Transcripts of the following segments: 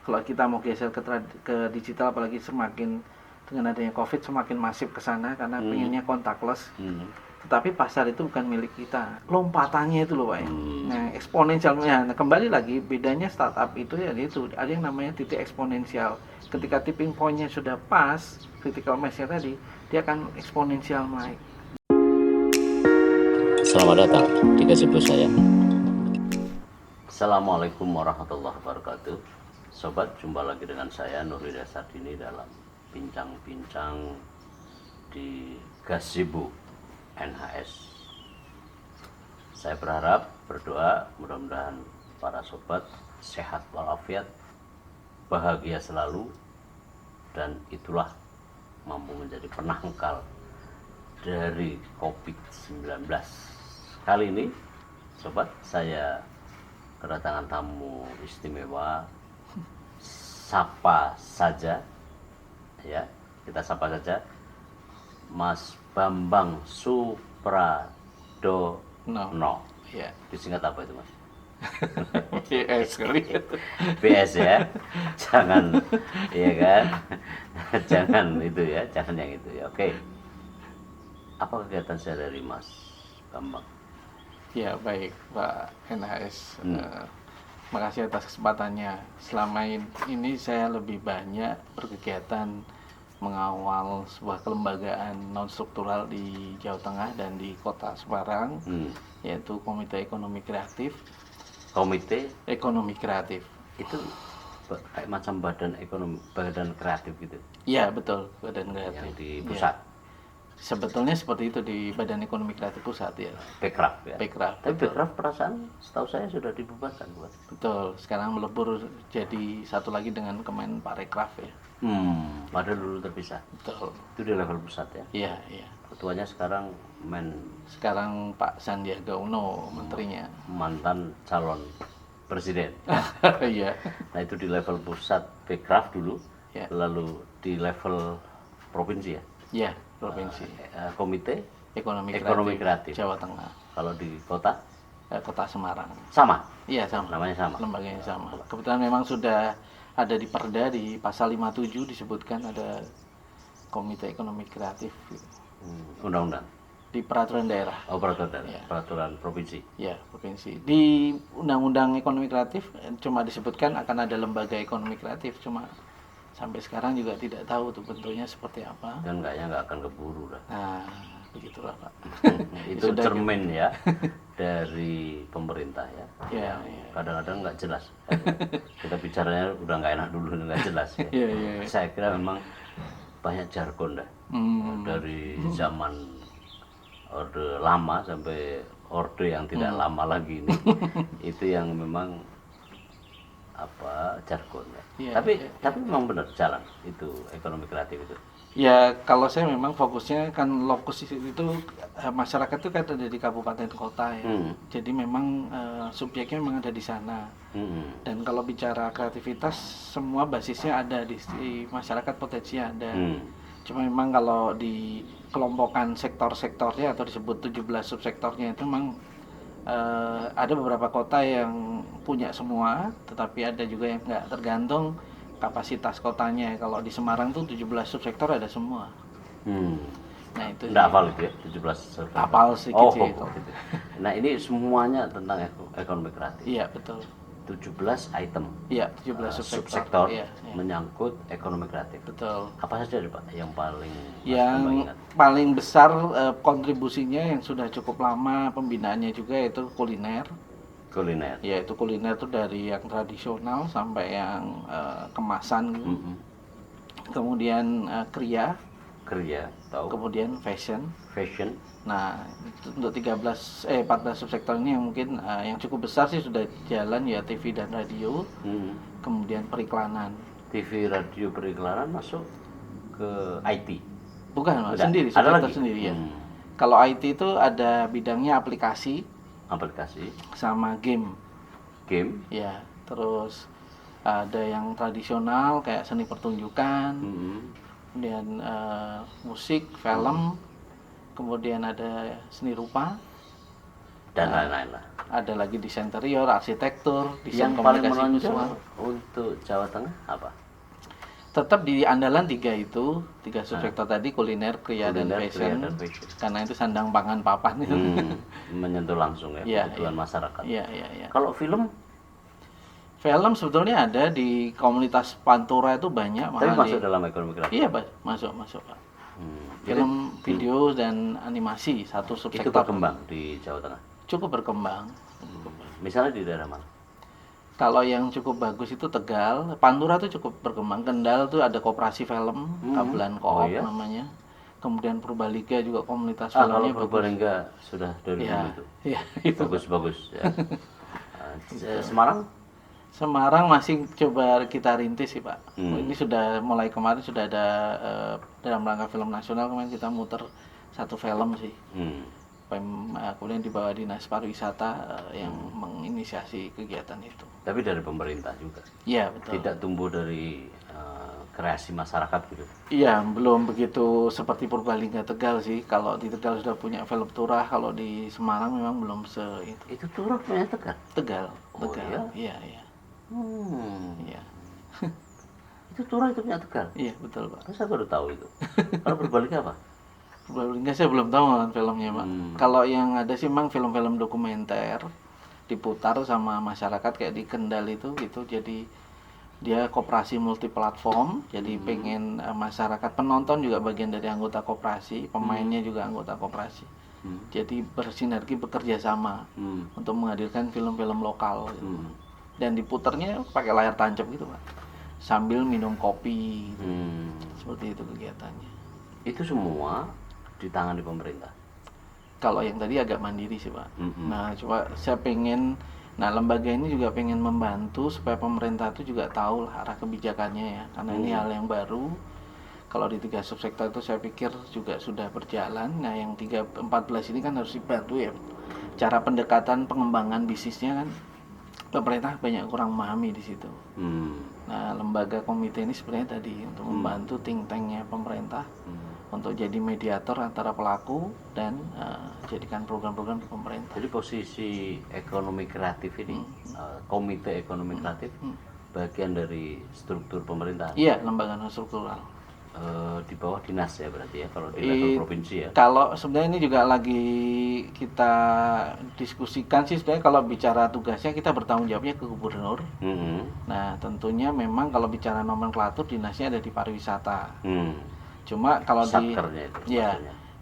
Kalau kita mau geser ke digital, apalagi semakin dengan adanya COVID semakin masif ke sana karena pengennya contactless. Tetapi pasar itu bukan milik kita. Lompatannya itu loh Pak ya. Nah, eksponensialnya. Nah, kembali lagi bedanya startup itu ya itu ada yang namanya titik eksponensial. Ketika tipping point-nya sudah pas, critical mass-nya tadi, dia akan eksponensial naik. Selamat datang di Gazebo saya. Assalamualaikum warahmatullahi wabarakatuh. Sobat, jumpa lagi dengan saya Nurhidayat Sardini dalam bincang-bincang di Gazebo NHS. Saya berdoa mudah-mudahan para sobat sehat walafiat, bahagia selalu, dan itulah mampu menjadi penangkal dari COVID-19. Kali ini sobat, saya kedatangan tamu istimewa. Sapa saja ya, kita sapa saja Mas Bambang Supradono. Ya. Disingkat apa itu Mas? BS kali. BS ya. Jangan iya kan? Jangan itu ya, jangan yang itu ya. Oke. Apa kegiatan sehari-hari Mas Bambang? Ya baik Pak NHS, makasih atas kesempatannya. Selama ini saya lebih banyak berkegiatan mengawal sebuah kelembagaan non struktural di Jawa Tengah dan di Kota Semarang, yaitu Komite Ekonomi Kreatif. Komite Ekonomi Kreatif itu kayak macam badan kreatif gitu. Iya betul, badan kreatif Yang di pusat. Ya. Sebetulnya seperti itu di Badan Ekonomi Kreatif Pusat ya. Bekraf ya. Bekraf. Tapi Bekraf perasaan setahu saya sudah dibubarkan buat. Betul. Sekarang melebur jadi satu lagi dengan Kemenparekraf ya. Padahal dulu terpisah. Betul. Itu di level pusat ya. Iya, iya. Ketuanya sekarang Sekarang Pak Sandiaga Uno menterinya. Mantan calon presiden. Iya. Nah itu di level pusat Bekraf dulu. Ya. Lalu di level provinsi ya. Iya, provinsi. Komite Ekonomi Kreatif Jawa Tengah. Kalau di kota? Kota Semarang. Sama? Iya sama. Namanya sama? Lembaganya sama. Kebetulan memang sudah ada di Perda di pasal 57 disebutkan ada Komite Ekonomi Kreatif. Undang-undang? Di peraturan daerah. Oh peraturan daerah, Ya. Peraturan provinsi? Ya, provinsi. Di Undang-Undang Ekonomi Kreatif cuma disebutkan akan ada lembaga ekonomi kreatif, cuma sampai sekarang juga tidak tahu tuh bentuknya seperti apa. Dan kayaknya nggak akan keburu lah. Nah, begitulah Pak. Itu cermin ya dari pemerintah ya. Ya, kadang-kadang nggak jelas. Kita bicaranya udah nggak enak dulu, nggak jelas ya. Ya. Saya kira memang banyak jargon dah. Dari zaman orde lama sampai orde yang tidak lama lagi ini. Itu yang memang jargon ya. Tapi memang benar jalan itu ekonomi kreatif itu. Ya, kalau saya memang fokusnya kan lokus itu masyarakat itu kan ada di kabupaten kota ya. Jadi memang subjeknya memang ada di sana. Dan kalau bicara kreativitas semua basisnya ada di masyarakat, potensinya ada. Cuma memang kalau dikelompokkan sektor-sektornya atau disebut 17 subsektornya itu memang ada beberapa kota yang punya semua, tetapi ada juga yang enggak, tergantung kapasitas kotanya. Kalau di Semarang tuh 17 subsektor ada semua. Nah itu nggak hafal itu ya, 17 subsektor. Hafal sedikit sih itu. Gitu. Nah ini semuanya tentang ekonomi kreatif. Iya betul. 17 item. Iya 17 subsektor iya. menyangkut ekonomi kreatif. Betul. Apa saja Pak yang paling besar kontribusinya yang sudah cukup lama pembinaannya juga itu kuliner. Ya itu kuliner tuh dari yang tradisional sampai yang kemasan gitu. Kemudian kriya tahu. Kemudian fashion. Nah, untuk 14 subsektor ini yang mungkin yang cukup besar sih sudah jalan ya, TV dan radio. Kemudian periklanan. TV, radio, periklanan masuk ke IT. Bukan, Mas, sendiri, subsektor sendiri ya. Kalau IT itu ada bidangnya aplikasi sama game. Ya, terus ada yang tradisional kayak seni pertunjukan. Kemudian musik, film, kemudian ada seni rupa dan lain-lain lah. ada lagi desain interior, arsitektur, desain Yang paling komunikasi menonjol visual. untuk Jawa Tengah apa? Tetap di andalan tiga subsektor tadi, kuliner, kria, dan Kuliner, kria, fashion. dan fashion. Karena itu sandang pangan papan itu. Menyentuh langsung ya Iya, kebutuhan masyarakat. Iya. Kalau film, Film sebetulnya ada di komunitas Pantura itu banyak. tapi malah masuk dalam ekonomi kreatif. Iya, Pak. Masuk, Pak. Film, video, dan animasi satu Itu subsektor. berkembang di Jawa Tengah. Cukup berkembang. Misalnya di daerah mana? Kalau yang cukup bagus itu Tegal, Pantura tuh cukup berkembang. Kendal tuh ada koperasi film, Kabelan Koop iya? namanya. Kemudian Purbalingga juga komunitas Kalau filmnya bagus. Purbalingga sudah dari dulu itu. Iya, itu. Bagus-bagus ya. Semarang? Semarang masih coba kita rintis sih, Pak. Ini sudah mulai kemarin sudah ada dalam rangka film nasional, kemarin kita muter satu film sih. Kemudian dibawa Dinas Pariwisata yang menginisiasi kegiatan itu. Tapi dari pemerintah juga. Iya, betul. Tidak tumbuh dari kreasi masyarakat gitu. Iya, belum begitu seperti Purbalingga, Tegal sih. Kalau di Tegal sudah punya film turah, kalau di Semarang memang belum itu. Itu turah punya Tegal. Tegal. Oh, Iya. Iya. Itu turah itu punya Tegal. Iya, betul, Pak. Saya baru tahu itu. Kalau Purbalingga apa? Purbalingga saya belum tahu kan filmnya, Pak. Kalau yang ada sih memang film-film dokumenter diputar sama masyarakat kayak di Kendal itu gitu. Jadi dia koperasi multiplatform, jadi pengen masyarakat penonton juga bagian dari anggota koperasi, pemainnya juga anggota koperasi. Jadi bersinergi, bekerja sama untuk menghadirkan film-film lokal gitu. Dan diputarnya pakai layar tancap gitu, Pak, sambil minum kopi gitu. Seperti itu kegiatannya. Itu semua ditangani pemerintah. Kalau yang tadi agak mandiri sih, Pak. Nah, coba saya pengen, lembaga ini juga pengen membantu supaya pemerintah itu juga tahu lah arah kebijakannya ya, karena ini hal yang baru. Kalau di 3 subsektor itu saya pikir juga sudah berjalan. Nah, yang 14 ini kan harus dibantu ya. Cara pendekatan pengembangan bisnisnya kan pemerintah banyak kurang memahami di situ. Nah, lembaga komite ini sebenarnya tadi untuk membantu think tanknya pemerintah untuk jadi mediator antara pelaku dan jadikan program-program di pemerintah. Jadi posisi ekonomi kreatif ini, komite ekonomi kreatif, bagian dari struktur pemerintahan. Iya, lembaga non struktural. Di bawah dinas ya berarti ya, kalau di level provinsi ya. Kalau sebenarnya ini juga lagi kita diskusikan sih, sebenarnya kalau bicara tugasnya kita bertanggung jawabnya ke gubernur. Nah, tentunya memang kalau bicara nomenklatur dinasnya ada di pariwisata. Cuma kalau Satkernya itu,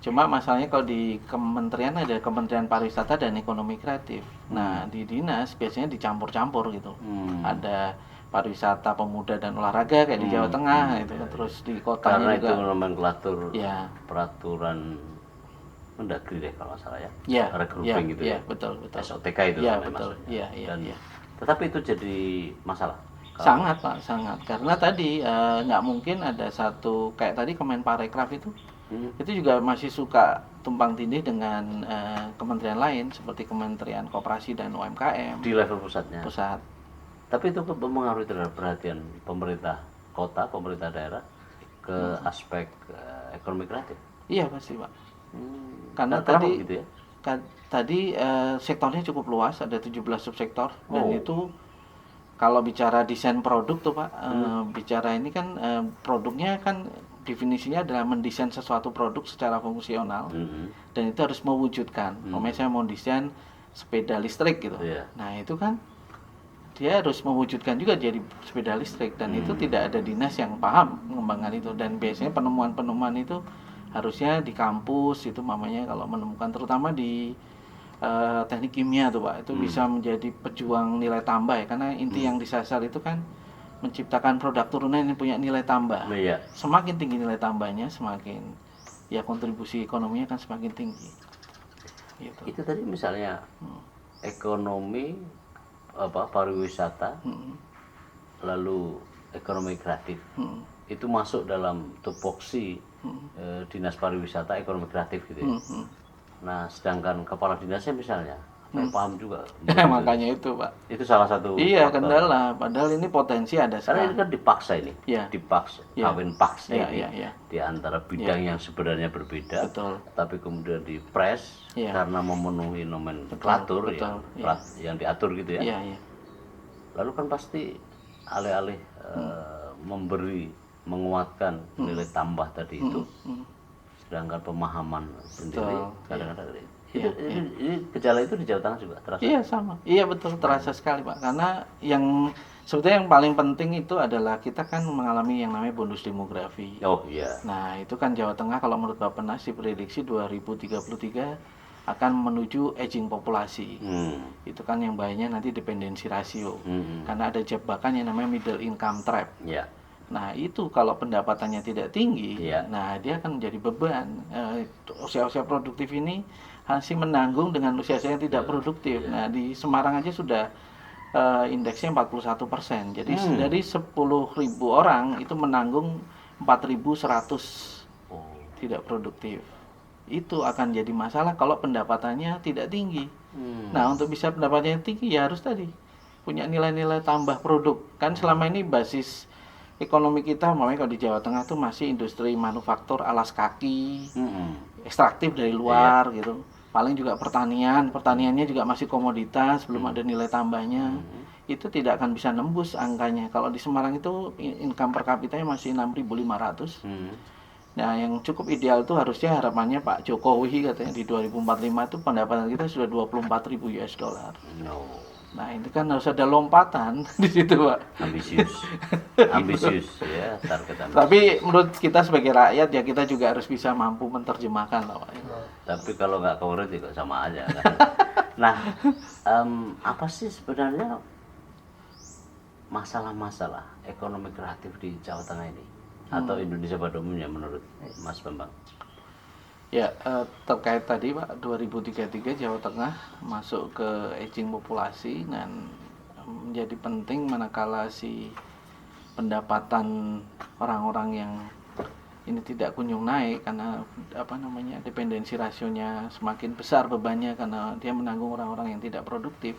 cuma masalahnya kalau di kementerian ada Kementerian Pariwisata dan Ekonomi Kreatif. Nah, di dinas biasanya dicampur-campur gitu. Ada pariwisata, pemuda dan olahraga kayak di Jawa Tengah itu, terus di kotanya karena juga. itu nomenklatur Ya. peraturan Mendagri deh kalau nggak salah ya. Ya, Regrouping gitu ya. Betul. SOTK itu Ya, namanya betul. maksudnya. Iya. Tetapi itu jadi masalah. Sangat, Pak, sangat. Karena tadi nggak mungkin ada satu kayak tadi Kemenparekraf itu juga masih suka tumpang tindih dengan kementerian lain seperti Kementerian Koperasi dan UMKM. Di level pusatnya. Pusat. Tapi itu mempengaruhi terhadap perhatian pemerintah kota, pemerintah daerah ke aspek ekonomi kreatif. Iya pasti, Pak. Karena Kenapa tadi gitu ya? Tadi sektornya cukup luas, ada 17 subsektor dan itu kalau bicara desain produk tuh, Pak, bicara ini kan produknya kan definisinya adalah mendesain sesuatu produk secara fungsional dan itu harus mewujudkan. Misalnya saya mau desain sepeda listrik gitu. Nah, itu kan dia harus mewujudkan juga jadi sepeda listrik dan itu tidak ada dinas yang paham mengembangkan itu, dan biasanya penemuan-penemuan itu harusnya di kampus itu mamanya kalau menemukan, terutama di teknik kimia tuh, Pak, itu bisa menjadi pejuang nilai tambah ya, karena inti yang disasar itu kan menciptakan produk turunan yang punya nilai tambah. Semakin tinggi nilai tambahnya, semakin ya kontribusi ekonominya kan semakin tinggi. Gitu. Itu tadi misalnya ekonomi pariwisata, lalu ekonomi kreatif, itu masuk dalam tupoksi dinas pariwisata ekonomi kreatif gitu ya. Nah, sedangkan kepala dinasnya misalnya saya paham juga. Makanya itu Pak. Itu salah satu Iya, faktor. kendala. Padahal ini potensi ada Karena ini sekali. kan dipaksa ini, Iya. dipaksa, Iya. kawin paksa Iya, ini iya, iya. di antara bidang yang sebenarnya berbeda, Betul. tapi kemudian dipres Iya. karena memenuhi nomenklatur betul, yang diatur gitu ya. Iya, iya. Lalu kan pasti alih-alih menguatkan nilai tambah tadi itu, sedangkan pemahaman sendiri kadang-kadang ini gejala itu di Jawa Tengah juga terasa. Iya sama, iya betul terasa sekali Pak. Karena yang sebetulnya yang paling penting itu adalah kita kan mengalami yang namanya bonus demografi. Oh iya. Nah itu kan Jawa Tengah kalau menurut Bappenas diprediksi 2033 akan menuju aging populasi. Itu kan yang bahayanya nanti dependensi rasio. Karena ada jebakan yang namanya middle income trap. Iya. Nah itu kalau pendapatannya tidak tinggi, Iya. nah dia akan menjadi beban. Usia-usia produktif ini masih menanggung dengan usia-usia yang tidak produktif. Nah di Semarang aja sudah indeksnya 41%. Jadi dari 10.000 orang itu menanggung 4.100 tidak produktif. Itu akan jadi masalah kalau pendapatannya tidak tinggi. Nah untuk bisa pendapatannya tinggi ya harus tadi punya nilai-nilai tambah produk. Kan selama ini basis ekonomi kita, makanya kalau di Jawa Tengah tuh masih industri manufaktur alas kaki, ekstraktif dari luar gitu. Paling juga pertaniannya juga masih komoditas, belum ada nilai tambahnya. Itu tidak akan bisa nembus angkanya. Kalau di Semarang itu income per kapitanya masih 6.500. Nah, yang cukup ideal itu harusnya harapannya Pak Jokowi katanya di 2045 itu pendapatan kita sudah 24.000 US dollar. Nah, itu kan harus ada lompatan di situ, Pak. Ambisius ya, target ambisius. Tapi menurut kita sebagai rakyat ya kita juga harus bisa mampu menerjemahkan, Pak. Tapi kalau nggak cover juga sama aja kan. Nah, apa sih sebenarnya masalah-masalah ekonomi kreatif di Jawa Tengah ini atau Indonesia pada umumnya menurut Mas Bambang? Ya, terkait tadi Pak, 2033 Jawa Tengah masuk ke aging populasi dan menjadi penting manakala si pendapatan orang-orang yang ini tidak kunjung naik karena dependensi rasionya semakin besar bebannya karena dia menanggung orang-orang yang tidak produktif.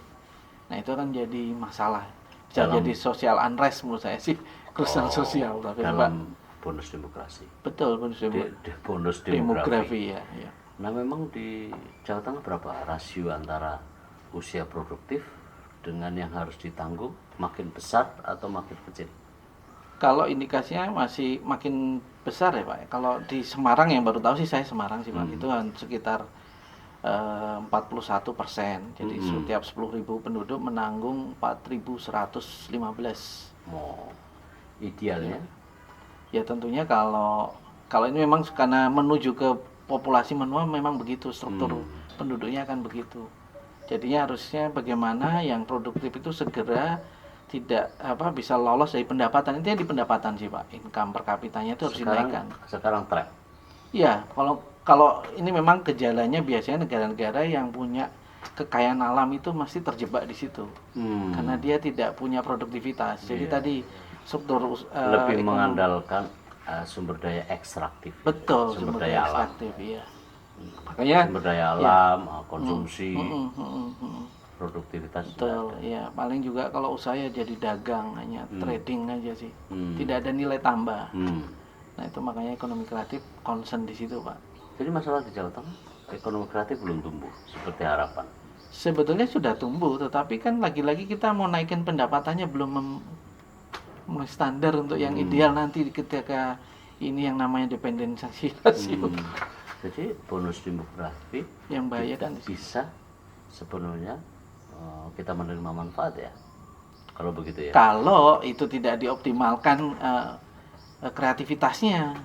Nah, itu akan jadi masalah. Bisa jadi social unrest menurut saya sih, kerusuhan sosial tapi dalam bonus demokrasi. Betul, bonus demografi ya. Nah, memang di Jawa Tengah berapa rasio antara usia produktif dengan yang harus ditanggung, makin besar atau makin kecil? Kalau indikasinya masih makin besar ya Pak. Kalau di Semarang yang baru tahu sih saya Semarang sih Pak, itu sekitar 41%. Jadi setiap 10.000 penduduk menanggung 4.115. Idealnya? Ya tentunya kalau ini memang karena menuju ke populasi menua memang begitu struktur penduduknya akan begitu. Jadinya harusnya bagaimana yang produktif itu segera tidak bisa lolos dari pendapatan. Intinya di pendapatan sih Pak. Income per kapitanya itu harus dinaikkan. Sekarang trap. Iya, kalau ini memang gejalanya biasanya negara-negara yang punya kekayaan alam itu masih terjebak di situ. Karena dia tidak punya produktivitas. Jadi tadi struktur lebih mengandalkan sumber daya ekstraktif. Betul, sumber daya ekstraktif, alam. iya. Makanya sumber daya alam, konsumsi, produktivitas. Betul, ya paling juga kalau usaha ya jadi dagang hanya trading aja sih. Tidak ada nilai tambah. Nah, itu makanya ekonomi kreatif concern di situ, Pak. Jadi masalah di Jawa Tengah, ekonomi kreatif belum tumbuh seperti harapan. Sebetulnya sudah tumbuh, tetapi kan lagi-lagi kita mau naikin pendapatannya belum standar untuk yang ideal nanti ketika ini yang namanya dependensi rasio. Jadi bonus demografi yang bahaya kan bisa sepenuhnya kita menerima manfaat ya, kalau begitu ya. Kalau itu tidak dioptimalkan kreativitasnya,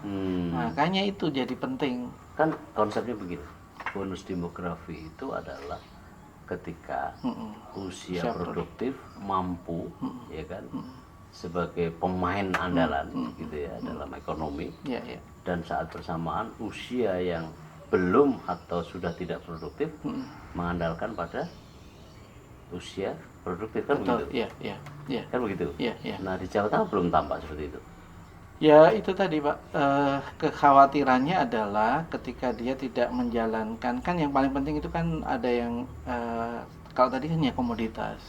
makanya itu jadi penting. Kan konsepnya begini, bonus demografi itu adalah ketika usia produktif mampu, ya kan, sebagai pemain andalan gitu ya dalam ekonomi, dan saat bersamaan usia yang belum atau sudah tidak produktif mengandalkan pada usia produktif, kan begitu? Iya. Kan begitu? Iya. Nah, di Jawa Tengah belum tampak seperti itu. Ya itu tadi Pak, kekhawatirannya adalah ketika dia tidak menjalankan, kan yang paling penting itu kan ada yang Kalau tadi kan ya komoditas.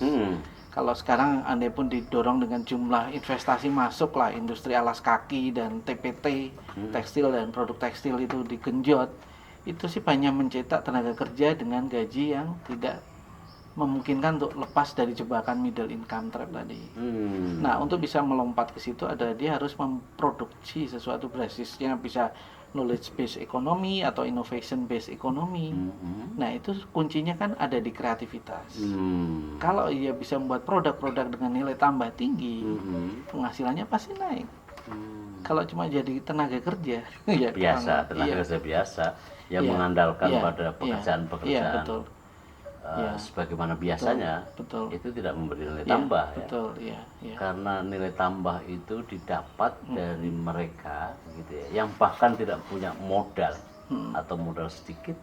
Kalau sekarang andai pun didorong dengan jumlah investasi masuk lah, industri alas kaki dan TPT, tekstil dan produk tekstil itu digenjot, itu sih banyak mencetak tenaga kerja dengan gaji yang tidak memungkinkan untuk lepas dari jebakan middle income trap tadi. Nah, untuk bisa melompat ke situ adalah dia harus memproduksi sesuatu basisnya bisa knowledge based economy atau innovation based economy. Nah, itu kuncinya kan ada di kreativitas. Kalau ia bisa membuat produk-produk dengan nilai tambah tinggi, penghasilannya pasti naik. Kalau cuma jadi tenaga kerja, ya biasa, tenaga kerja biasa yang mengandalkan pada pekerjaan-pekerjaan. Betul. Sebagaimana biasanya, betul. Itu tidak memberi nilai tambah, betul, karena nilai tambah itu didapat dari mereka, gitu ya, yang bahkan tidak punya modal atau modal sedikit,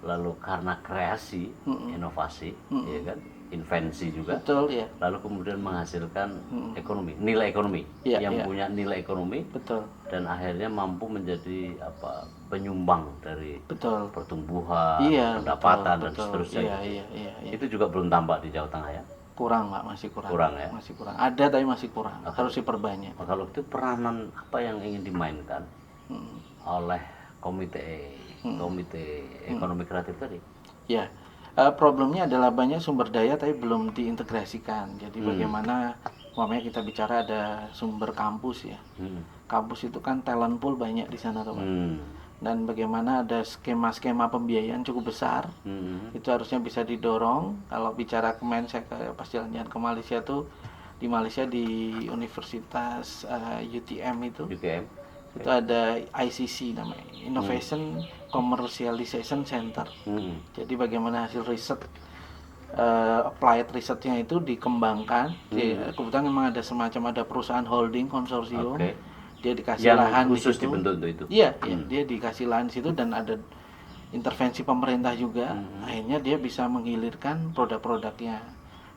lalu karena kreasi, inovasi, ya kan, invensi juga, betul, lalu kemudian menghasilkan ekonomi, nilai ekonomi, yang punya nilai ekonomi, betul, dan akhirnya mampu menjadi penyumbang dari pertumbuhan, pendapatan, dan seterusnya. Itu juga belum tampak di Jawa Tengah ya? Kurang Pak, masih kurang. Ya? Masih kurang. Ada tapi masih kurang. Harus diperbanyak. Kalau itu peranan apa yang ingin dimainkan oleh komite ekonomi kreatif tadi? Ya, problemnya adalah banyak sumber daya tapi belum diintegrasikan. Jadi bagaimana, umpamanya kita bicara ada sumber kampus ya. Kampus itu kan talent pool banyak di sana Pak. Dan bagaimana ada skema-skema pembiayaan cukup besar, itu harusnya bisa didorong. Kalau bicara kemarin saya pas jalan-jalan ke Malaysia tuh, di Malaysia di Universitas UTM itu ada ICC namanya, Innovation Commercialization Center. Jadi bagaimana hasil riset applied risetnya itu dikembangkan. Kebetulan memang ada semacam perusahaan holding konsorsium. Dia dikasih lahan khusus di situ. Dibentuk untuk itu. Iya, dia dikasih lahan di situ dan ada intervensi pemerintah juga. Akhirnya dia bisa menggilirkan produk-produknya.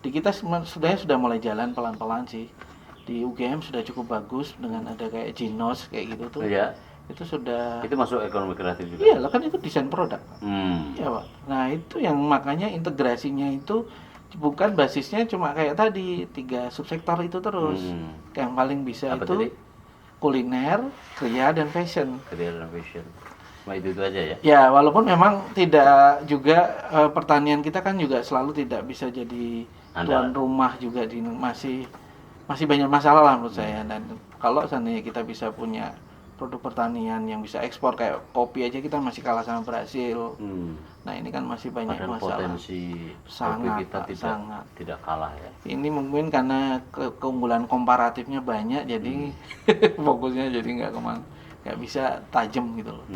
Di kita sudah mulai jalan pelan-pelan sih. Di UGM sudah cukup bagus dengan ada kayak Ginos kayak gitu tuh. Itu sudah. Itu masuk ekonomi kreatif juga. Iya, kan itu desain produk. Iya, Pak. Nah, itu yang makanya integrasinya itu bukan basisnya cuma kayak tadi 3 subsektor itu terus. Yang paling bisa apa itu tadi? Kuliner, kria, dan fashion. Cuma itu aja ya? Ya, walaupun memang tidak juga pertanian kita kan juga selalu tidak bisa jadi tuan rumah juga masih banyak masalah lah menurut saya. Dan kalau seandainya kita bisa punya produk pertanian yang bisa ekspor kayak kopi aja kita masih kalah sama Brasil. Nah, ini kan masih banyak masalah. Potensi sangat kita tidak kalah ya. Ini mungkin karena keunggulan komparatifnya banyak, jadi fokusnya jadi nggak bisa tajam gitu loh.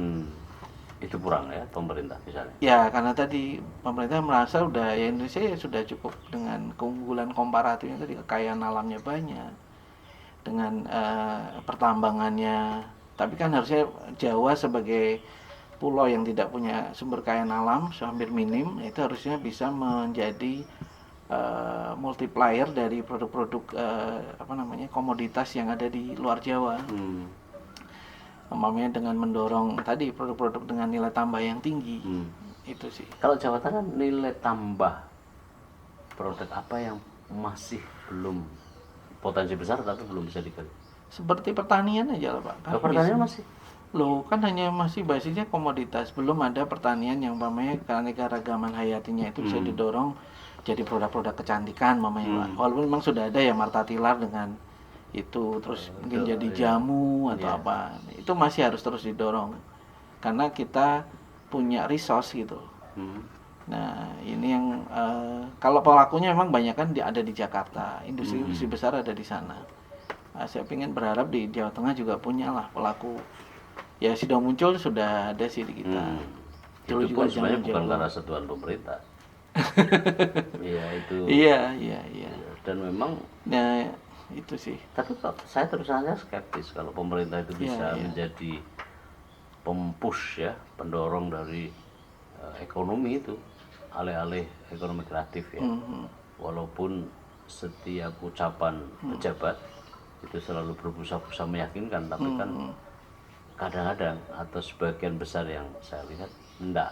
Itu kurang ya pemerintah misalnya. Ya, karena tadi pemerintah merasa Indonesia sudah cukup dengan keunggulan komparatifnya tadi, kekayaan alamnya banyak, dengan pertambangannya. Tapi kan harusnya Jawa sebagai pulau yang tidak punya sumber kekayaan alam hampir minim, itu harusnya bisa menjadi multiplier dari produk-produk komoditas yang ada di luar Jawa. Umpamanya dengan mendorong tadi produk-produk dengan nilai tambah yang tinggi. Itu sih. Kalau Jawa Tengah nilai tambah produk apa yang masih belum potensi besar tapi belum bisa digali? Seperti pertanian aja lah Pak. Pertanian masih? Loh, kan hanya masih basisnya komoditas. Belum ada pertanian yang umpamanya keanekaragaman hayatinya itu bisa didorong jadi produk-produk kecantikan umpamanya Pak. Walaupun memang sudah ada ya Marta Tilar dengan itu, terus mungkin jadi jamu atau apa. Itu masih harus terus didorong. Karena kita punya resource gitu. Nah, ini yang kalau pelakunya memang banyak kan ada di Jakarta. Industri-industri besar ada di sana. Saya berharap di Jawa Tengah juga punya lah pelaku. Ya sudah muncul, sudah ada sih di kita. Itu pun sebenarnya bukan karena sentuhan pemerintah. itu. Iya. Dan memang. Nah, itu sih. Tapi saya terus saja skeptis kalau pemerintah itu bisa menjadi pempush ya, pendorong dari ekonomi itu, alih-alih ekonomi kreatif ya. Walaupun setiap ucapan pejabat itu selalu berbusa-busa meyakinkan, tapi kan kadang-kadang atau sebagian besar yang saya lihat enggak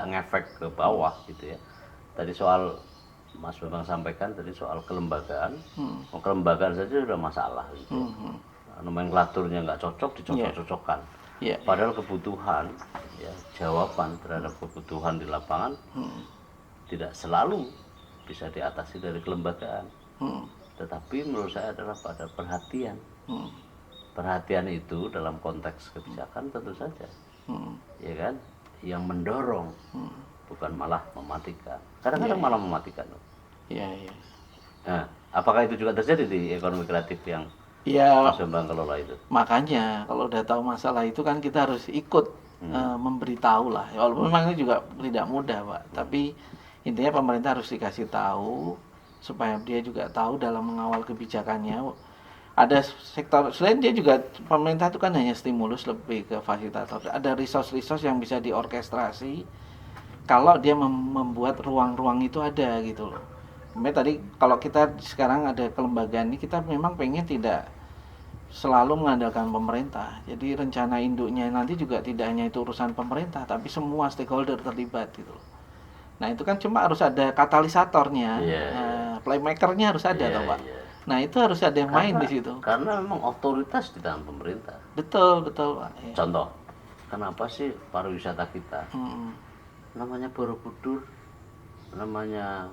ngefek ke bawah gitu ya. Tadi soal Mas Bambang sampaikan tadi soal kelembagaan. Kelembagaan saja sudah masalah gitu. Nomenklaturnya nggak cocok, dicocok-cocokkan. Padahal kebutuhan, ya, jawaban terhadap kebutuhan di lapangan tidak selalu bisa diatasi dari kelembagaan. Tetapi menurut saya adalah pada perhatian. Perhatian itu dalam konteks kebijakan tentu saja, ya kan, yang mendorong, bukan malah mematikan. Kadang-kadang malah mematikan. Nah, apakah itu juga terjadi di ekonomi kreatif yang Mas Bambang kelola itu? Makanya kalau udah tahu masalah itu kan kita harus ikut memberitahu lah. Walaupun memang ini juga tidak mudah, Pak. Tapi intinya pemerintah harus dikasih tahu supaya dia juga tahu dalam mengawal kebijakannya. Ada sektor selain dia juga, pemerintah itu kan hanya stimulus, lebih ke fasilitator. Ada resource-resource yang bisa diorkestrasi kalau dia membuat ruang-ruang itu ada gitu loh. Tadi kalau kita sekarang ada kelembagaan ini, kita memang pengen tidak selalu mengandalkan pemerintah. Jadi rencana induknya nanti juga tidak hanya itu urusan pemerintah, tapi semua stakeholder terlibat gitu. Nah itu kan cuma harus ada katalisatornya, playmakernya harus ada, toh Pak. Nah itu harus ada yang main di situ. Karena memang otoritas di tangan pemerintah. Betul Pak. Contoh, kenapa sih pariwisata kita namanya Borobudur, namanya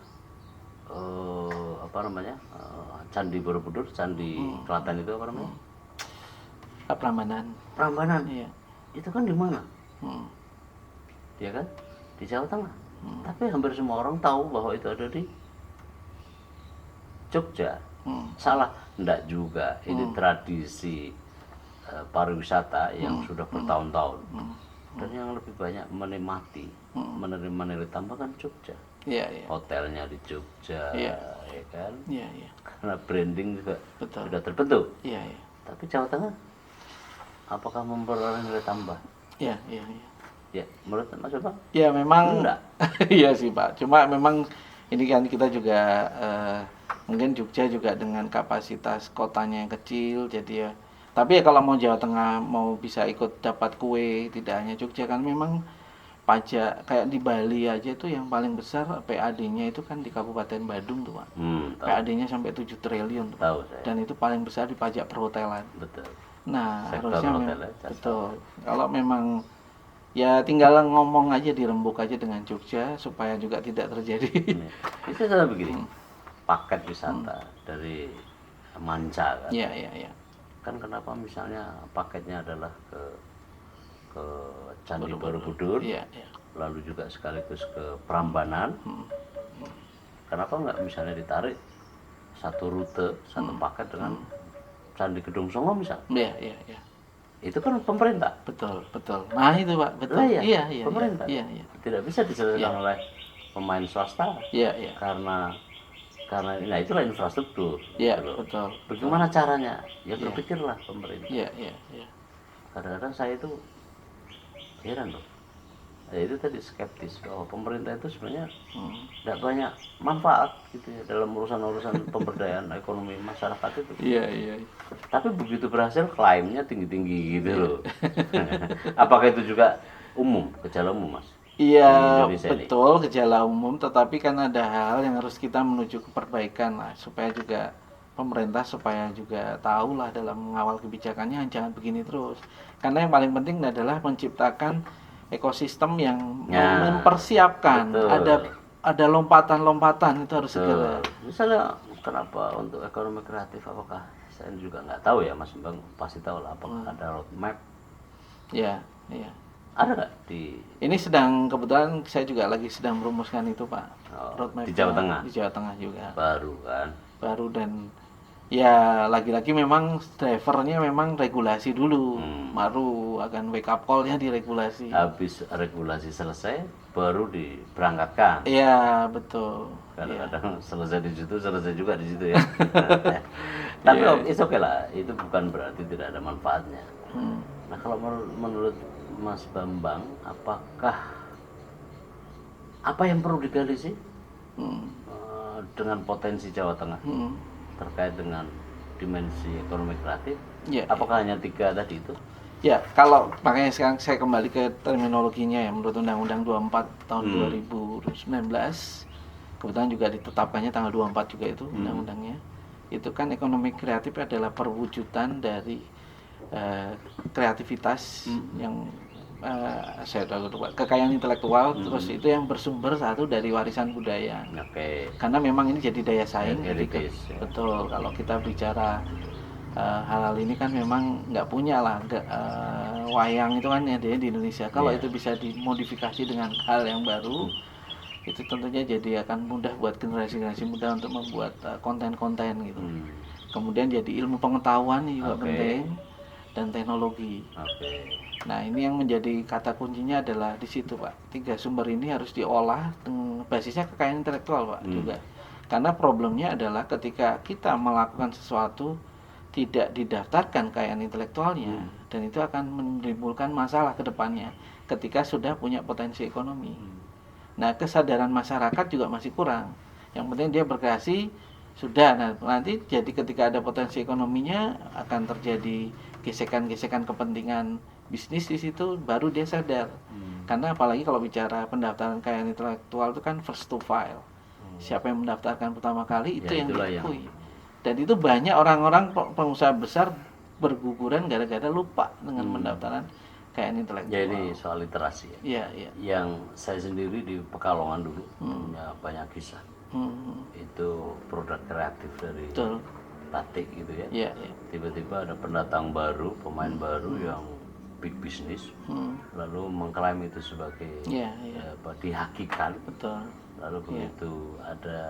Candi Borobudur, Candi Klaten itu apa namanya? Prambanan. Iya. Itu kan di mana? Ya kan? Di Jawa Tengah. Tapi hampir semua orang tahu bahwa itu ada di Jogja. Salah? Enggak juga. Ini tradisi pariwisata yang sudah bertahun-tahun. Dan yang lebih banyak menikmati, menerima nilai tambah kan Jogja. Hotelnya di Jogja, ya kan? Karena branding juga sudah terbentuk. Tapi Jawa Tengah, apakah memperoleh nilai tambah? Ya, menurut Mas Bambang? Ya memang. Enggak. Iya sih Pak. Cuma memang ini kan kita juga mungkin Jogja juga dengan kapasitas kotanya yang kecil, jadi ya. Tapi ya kalau mau Jawa Tengah mau bisa ikut dapat kue, tidak hanya Jogja kan, memang pajak kayak di Bali aja itu yang paling besar PAD-nya itu kan di Kabupaten Badung tuh Pak. PAD-nya sampai 7 triliun tuh. Tahu saya. Dan itu paling besar di pajak perhotelan. Betul. Nah, Sektor harusnya hotel, betul. Kalau memang ya tinggal ngomong aja, dirembuk aja dengan Jogja supaya juga tidak terjadi. Itu adalah begini. Paket wisata dari manca kan. Iya. Kan kenapa misalnya paketnya adalah ke Candi Borobudur, lalu juga sekaligus ke Prambanan. Kenapa nggak misalnya ditarik satu rute, satu paket dengan Candi Gedong Songo misalnya? Iya. Itu kan pemerintah. Betul. Nah itu Pak, betul. Iya. Pemerintah. Iya. Tidak bisa diselesaikan oleh pemain swasta. Iya. Karena itulah infrastruktur. Iya, gitu. betul. Bagaimana caranya? Ya berpikirlah pemerintah. Iya. Kadang-kadang saya itu heran loh. Ya itu tadi skeptis bahwa pemerintah itu sebenarnya tidak banyak manfaat gitu ya dalam urusan pemberdayaan ekonomi masyarakat itu. Iya. Tapi begitu berhasil klaimnya tinggi-tinggi gitu loh. Apakah itu juga gejala umum Mas? Iya, betul, gejala umum, tetapi kan ada hal yang harus kita menuju ke perbaikan lah, supaya juga pemerintah supaya juga tahu lah dalam mengawal kebijakannya, jangan begini terus. Karena yang paling penting adalah menciptakan ekosistem yang mempersiapkan. Ada lompatan-lompatan itu harus segera. Misalnya kenapa untuk ekonomi kreatif, apakah saya juga nggak tahu ya Mas Bambang pasti tahu lah, apakah ada roadmap? Iya. Ada nggak di? Ini kebetulan saya juga lagi sedang merumuskan itu Pak. Roadmap di Jawa Tengah. Di Jawa Tengah juga. Baru kan? Baru, dan ya lagi-lagi memang drivernya memang regulasi dulu, baru akan wake up call-nya diregulasi. Habis regulasi selesai, baru diberangkatkan. Iya betul. Kadang-kadang selesai di situ, selesai juga di situ ya. Tapi it's okay lah, itu bukan berarti tidak ada manfaatnya. Nah kalau menurut Mas Bambang, apa yang perlu digali sih dengan potensi Jawa Tengah terkait dengan dimensi ekonomi kreatif? Apakah hanya 3 tadi itu? Ya, kalau makanya sekarang saya kembali ke terminologinya ya, menurut Undang-Undang 24 tahun 2019 kebetulan juga ditetapkannya tanggal 24 juga itu undang-undangnya. Itu kan ekonomi kreatif adalah perwujudan dari kreativitas yang saya tahu kekayaan intelektual, terus itu yang bersumber satu dari warisan budaya. Karena memang ini jadi daya saing. Betul, kalau kita bicara hal-hal ini kan memang nggak punya lah wayang itu kan ada di Indonesia. Kalau itu bisa dimodifikasi dengan hal yang baru, itu tentunya jadi akan mudah buat generasi-generasi muda untuk membuat konten-konten gitu. Kemudian jadi ilmu pengetahuan juga penting, dan teknologi. Nah, ini yang menjadi kata kuncinya adalah di situ, Pak. 3 sumber ini harus diolah dengan basisnya kekayaan intelektual, Pak, juga. Karena problemnya adalah ketika kita melakukan sesuatu tidak didaftarkan kekayaan intelektualnya, dan itu akan menimbulkan masalah ke depannya ketika sudah punya potensi ekonomi. Nah, kesadaran masyarakat juga masih kurang. Yang penting dia berkreasi sudah. Nah, nanti jadi ketika ada potensi ekonominya akan terjadi gesekan-gesekan kepentingan bisnis di situ, baru dia sadar. Karena apalagi kalau bicara pendaftaran kekayaan intelektual itu kan first to file. Siapa yang mendaftarkan pertama kali itu yang diakui. Dan itu banyak orang-orang pengusaha besar berguguran gara-gara lupa dengan pendaftaran kekayaan intelektual. Jadi soal literasi ya. Yang saya sendiri di Pekalongan dulu punya banyak kisah. Itu produk kreatif dari batik gitu ya. Tiba-tiba ada pendatang baru, pemain baru yang big business, lalu mengklaim itu sebagai dihakikan. Lalu begitu ada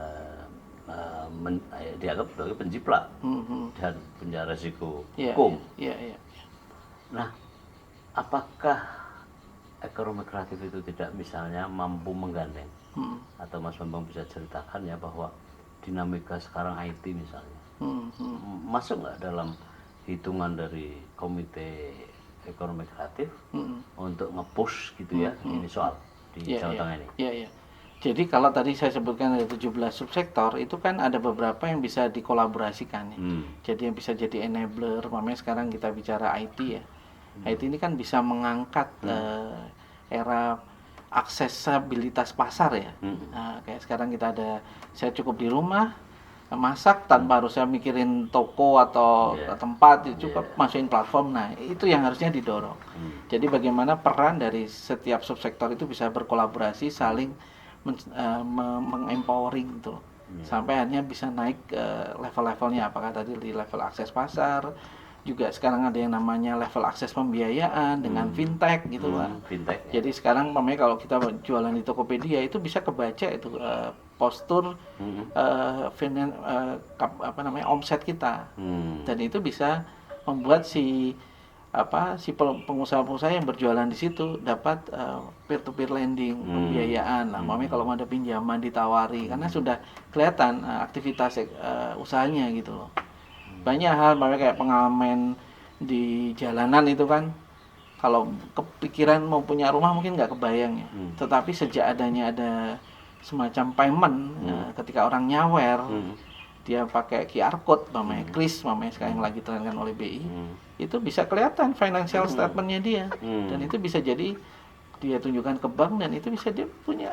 dianggap sebagai penjiplak dan punya resiko hukum. Nah, apakah ekonomi kreatif itu tidak misalnya mampu menggandeng? Atau Mas Bambang bisa ceritakan ya bahwa dinamika sekarang IT misalnya masuk nggak dalam hitungan dari komite ekonomi kreatif untuk nge-push gitu ya ini soal di Jawa Tengah ini? Jadi kalau tadi saya sebutkan ada 17 subsektor, itu kan ada beberapa yang bisa dikolaborasikan ya. Jadi yang bisa jadi enabler, makanya sekarang kita bicara IT ya. IT ini kan bisa mengangkat era aksesibilitas pasar ya. Nah, kayak sekarang kita ada, saya cukup di rumah masak tanpa harus saya mikirin toko atau tempat, cukup masukin platform. Nah, itu yang harusnya didorong. Jadi bagaimana peran dari setiap subsektor itu bisa berkolaborasi, saling mengempowering gitu loh. Sampai akhirnya bisa naik ke level-levelnya, apakah tadi di level akses pasar, juga sekarang ada yang namanya level akses pembiayaan dengan fintech gitu Pak. Jadi sekarang kalau kita jualan di Tokopedia itu bisa kebaca itu postur omset kita. Dan itu bisa membuat si pengusaha-pengusaha yang berjualan di situ dapat peer-to-peer lending, pembiayaan lah. Kalau mau ada pinjaman ditawari karena sudah kelihatan aktivitas usahanya gitu loh. Banyak hal kayak pengamen di jalanan itu kan, kalau kepikiran mau punya rumah mungkin nggak kebayang ya. Tetapi sejak adanya ada semacam payment ketika orang nyawer, dia pakai QR code, kris, sekarang yang lagi ditrenkan oleh BI, itu bisa kelihatan financial statementnya dia, dan itu bisa jadi dia tunjukkan ke bank, dan itu bisa dia punya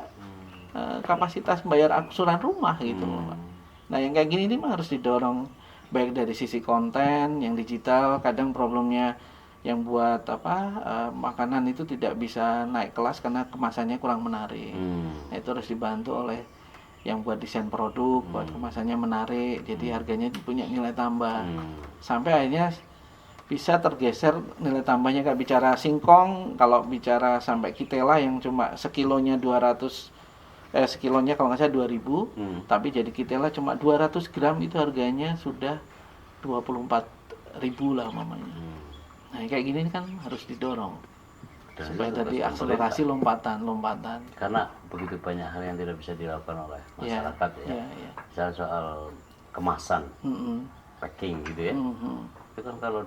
kapasitas bayar angsuran rumah gitu loh. Nah yang kayak gini ini mah harus didorong, baik dari sisi konten yang digital. Kadang problemnya yang buat makanan itu tidak bisa naik kelas karena kemasannya kurang menarik. Nah, itu harus dibantu oleh yang buat desain produk, buat kemasannya menarik, jadi harganya punya nilai tambah. Sampai akhirnya bisa tergeser nilai tambahnya. Kayak bicara singkong, kalau bicara sampai kitela yang cuma sekilonya sekilonya kalau nggak salah 2.000, tapi jadi kitela cuma 200 gram itu harganya sudah 24.000 lah mamanya. Nah kayak gini kan harus didorong supaya tadi akselerasi lompatan. Karena begitu banyak hal yang tidak bisa dilakukan oleh masyarakat Misalnya soal kemasan, packing gitu ya. Itu kan kalau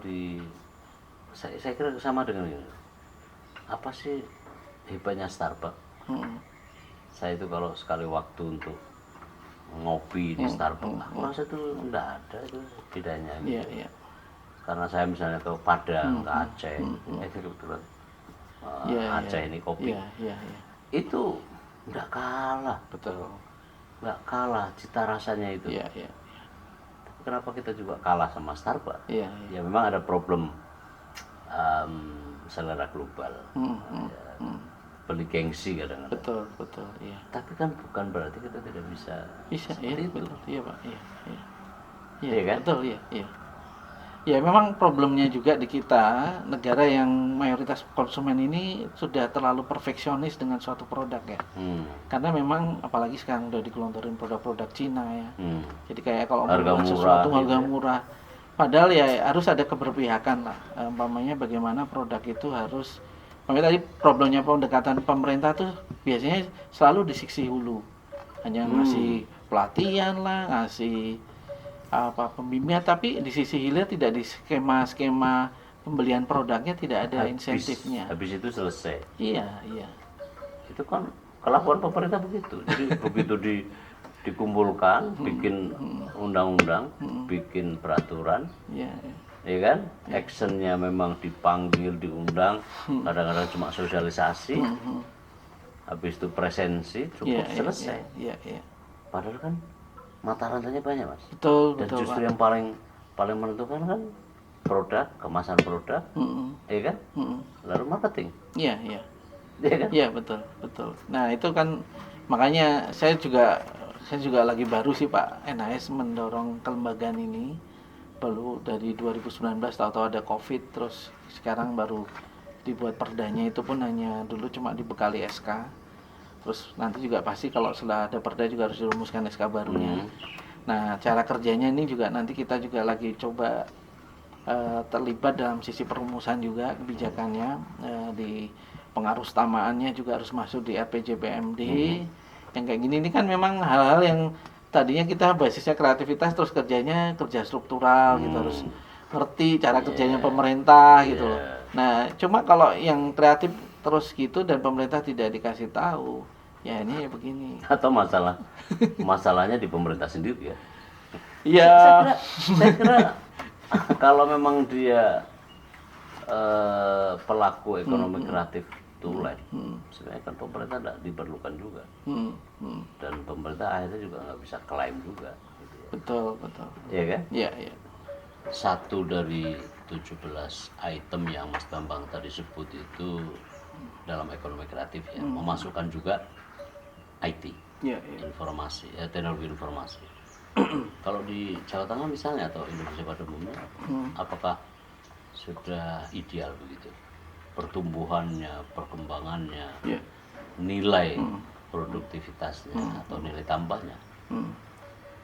saya kira sama dengan ini. Apa sih hebatnya Starbucks? Saya itu kalau sekali waktu untuk ngopi di Starbucks, masa itu enggak ada itu bedanya gitu. Karena saya misalnya ke Padang, ke Aceh, kebetulan Aceh ini kopi, itu enggak kalah nggak kalah cita rasanya itu. Iya, iya. Tapi kenapa kita juga kalah sama Starbucks? Iya, Ya memang ada problem selera global. Beli gengsi kadang-kadang. Betul, betul, iya. Tapi kan bukan berarti kita tidak bisa. Bisa, iya, seperti itu. betul. Iya, Pak. Iya, iya. Iya, Iya kan? betul, iya, iya. Ya memang problemnya juga di kita, negara yang mayoritas konsumen ini sudah terlalu perfeksionis dengan suatu produk ya. Karena memang apalagi sekarang udah digelontorin produk-produk Cina ya. Jadi kayak kalau harga mau murah, sesuatu harga gitu ya. murah. Padahal ya harus ada keberpihakan lah. Umpamanya bagaimana produk itu harus, makanya tadi problemnya pendekatan pemerintah tuh biasanya selalu di sisi hulu. Hanya ngasih pelatihan lah, ngasih apa pembimbingan, tapi di sisi hilir tidak, di skema-skema pembelian produknya tidak ada insentifnya. Habis itu selesai. Iya, iya. Itu kan kelakuan pemerintah begitu. Jadi begitu dikumpulkan, bikin undang-undang, bikin peraturan, Iya, ya kan? Actionnya memang dipanggil, diundang, kadang-kadang cuma sosialisasi, habis itu presensi, cukup selesai. Iya, iya. Padahal kan mata rantainya banyak, Mas. Betul, Dan betul, justru Pak. yang paling menentukan kan produk, kemasan produk, ya kan? Lalu marketing, Iya, iya. ya kan? Iya, betul, betul. Nah, itu kan makanya saya juga lagi baru sih Pak, NHS mendorong kelembagaan ini. Baru dari 2019 tahu-tahu ada Covid, terus sekarang baru dibuat perdanya, itu pun hanya dulu cuma dibekali SK. Terus nanti juga pasti kalau setelah ada perda juga harus dirumuskan SK barunya. Nah, cara kerjanya ini juga nanti kita juga lagi coba terlibat dalam sisi perumusan juga kebijakannya, di pengaruh utamaannya juga harus masuk di RPJMD. Yang kayak gini ini kan memang hal-hal yang tadinya kita basisnya kreativitas, terus kerjanya kerja struktural gitu, harus ngerti cara kerjanya pemerintah gitu loh. Nah, cuma kalau yang kreatif terus gitu dan pemerintah tidak dikasih tahu, ya ini ya begini. Atau masalahnya di pemerintah sendiri ya. Iya. Saya kira kalau memang dia pelaku ekonomi kreatif tulen, sebenarnya kan pemerintah tidak diperlukan juga. Dan pemerintah akhirnya juga nggak bisa klaim juga. Gitu ya. Betul, betul. Iya kan? Iya, iya. Satu dari 17 item yang Mas Bambang tadi sebut itu dalam ekonomi kreatif ya, memasukkan juga IT, Iya, iya. informasi, teknologi informasi. Kalau di Jawa Tengah misalnya atau Indonesia pada umumnya, apakah sudah ideal begitu pertumbuhannya, perkembangannya, nilai produktivitasnya atau nilai tambahnya?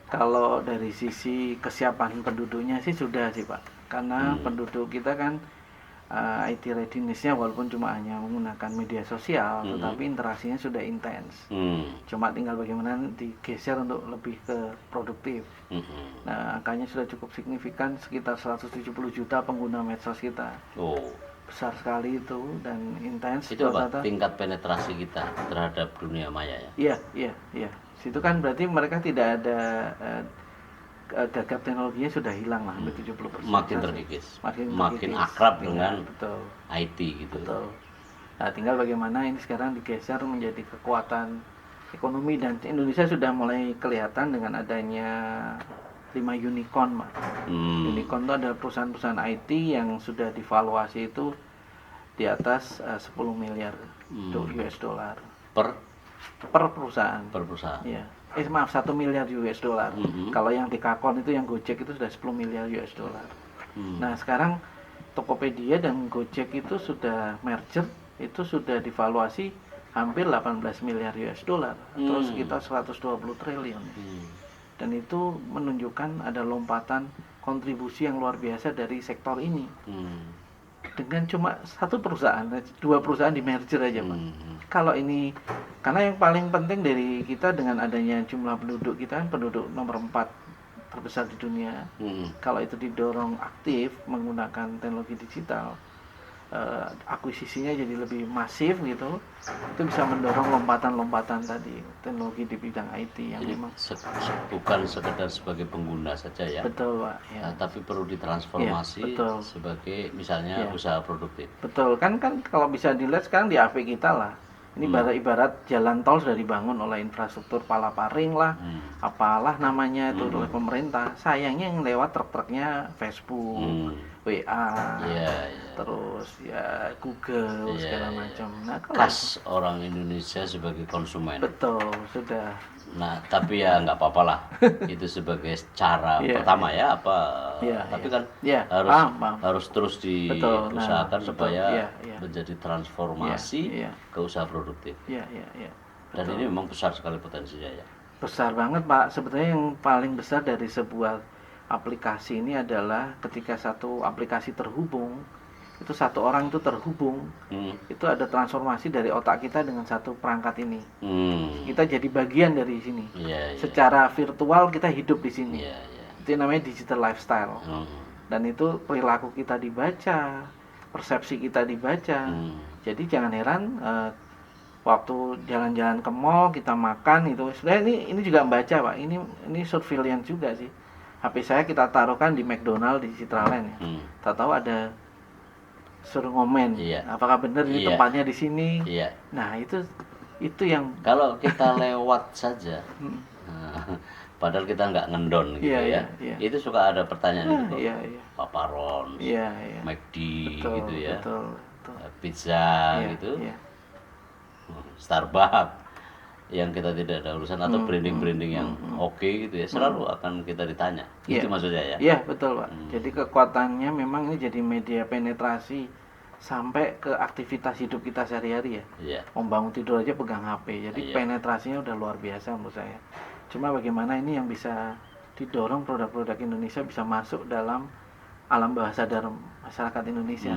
Kalau dari sisi kesiapan penduduknya sih sudah sih Pak, karena penduduk kita kan IT readiness-nya walaupun cuma hanya menggunakan media sosial, tetapi interaksinya sudah intens. Cuma tinggal bagaimana digeser untuk lebih ke produktif. Nah, angkanya sudah cukup signifikan, sekitar 170 juta pengguna medsos kita. Besar sekali itu dan intens. Itu apa tingkat penetrasi kita terhadap dunia maya ya? Iya, iya, iya. Situ kan berarti mereka tidak ada gagap teknologinya sudah hilang lah, hampir 70%. Makin terkikis, makin akrab dengan betul. IT gitu. Betul. Nah, tinggal bagaimana ini sekarang digeser menjadi kekuatan ekonomi, dan Indonesia sudah mulai kelihatan dengan adanya 5 unicorn, Pak. Unicorn itu adalah perusahaan-perusahaan IT yang sudah divaluasi itu di atas 10 miliar US dollar per perusahaan. Per perusahaan. Iya. Maaf, 1 miliar US dollar. Kalau yang Dekakon itu, yang Gojek itu sudah 10 miliar US dollar. Nah, sekarang Tokopedia dan Gojek itu sudah merger, itu sudah divaluasi hampir 18 miliar US dollar, atau sekitar 120 triliun. Dan itu menunjukkan ada lompatan kontribusi yang luar biasa dari sektor ini. Dengan cuma satu perusahaan, 2 perusahaan di merger aja, Pak. Kalau ini, karena yang paling penting dari kita dengan adanya jumlah penduduk kita kan penduduk nomor 4 terbesar di dunia. Kalau itu didorong aktif menggunakan teknologi digital, akuisisinya jadi lebih masif gitu, itu bisa mendorong lompatan-lompatan tadi teknologi di bidang IT yang jadi memang bukan sekedar sebagai pengguna saja ya. Betul, Pak. Ya. Tapi perlu ditransformasi sebagai misalnya usaha produktif. Betul, kan kalau bisa dilihat sekarang di AP kita lah, Ini ibarat jalan tol sudah dibangun oleh infrastruktur palaparing lah, apalah namanya itu oleh pemerintah. Sayangnya yang lewat truk-truknya Facebook, WA, terus ya Google segala macam. Nah, khas orang Indonesia sebagai konsumen. Betul, sudah. Nah, tapi ya nggak apa-apa lah. Itu sebagai cara pertama ya, tapi kan harus terus diusahakan supaya menjadi transformasi ke usaha produktif. Dan ini memang besar sekali potensinya ya. Besar banget Pak. Sebetulnya yang paling besar dari sebuah aplikasi ini adalah ketika satu aplikasi terhubung, itu satu orang itu terhubung, itu ada transformasi dari otak kita dengan satu perangkat ini. Kita jadi bagian dari sini. Secara virtual kita hidup di sini. Itu namanya digital lifestyle. Dan itu perilaku kita dibaca, persepsi kita dibaca. Jadi jangan heran waktu jalan-jalan ke mall kita makan itu. Sebenarnya ini juga membaca Pak. Ini surveillance juga sih. HP saya kita taruhkan di McDonald di Citraland ya. Tahu ada suruh ngomen, apakah benar ini tempatnya di sini? Nah itu yang kalau kita lewat saja, padahal kita nggak ngendon gitu itu suka ada pertanyaan gitu, Paparon, McD gitu ya, pizza gitu, Starbucks, yang kita tidak ada urusan atau branding yang oke gitu ya, selalu akan kita ditanya. Itu maksudnya ya? Iya betul Pak. Jadi kekuatannya memang ini jadi media penetrasi sampai ke aktivitas hidup kita sehari-hari ya. Membangun tidur aja pegang HP. Jadi penetrasinya udah luar biasa menurut saya. Cuma bagaimana ini yang bisa didorong produk-produk Indonesia bisa masuk dalam alam bawah sadar masyarakat Indonesia.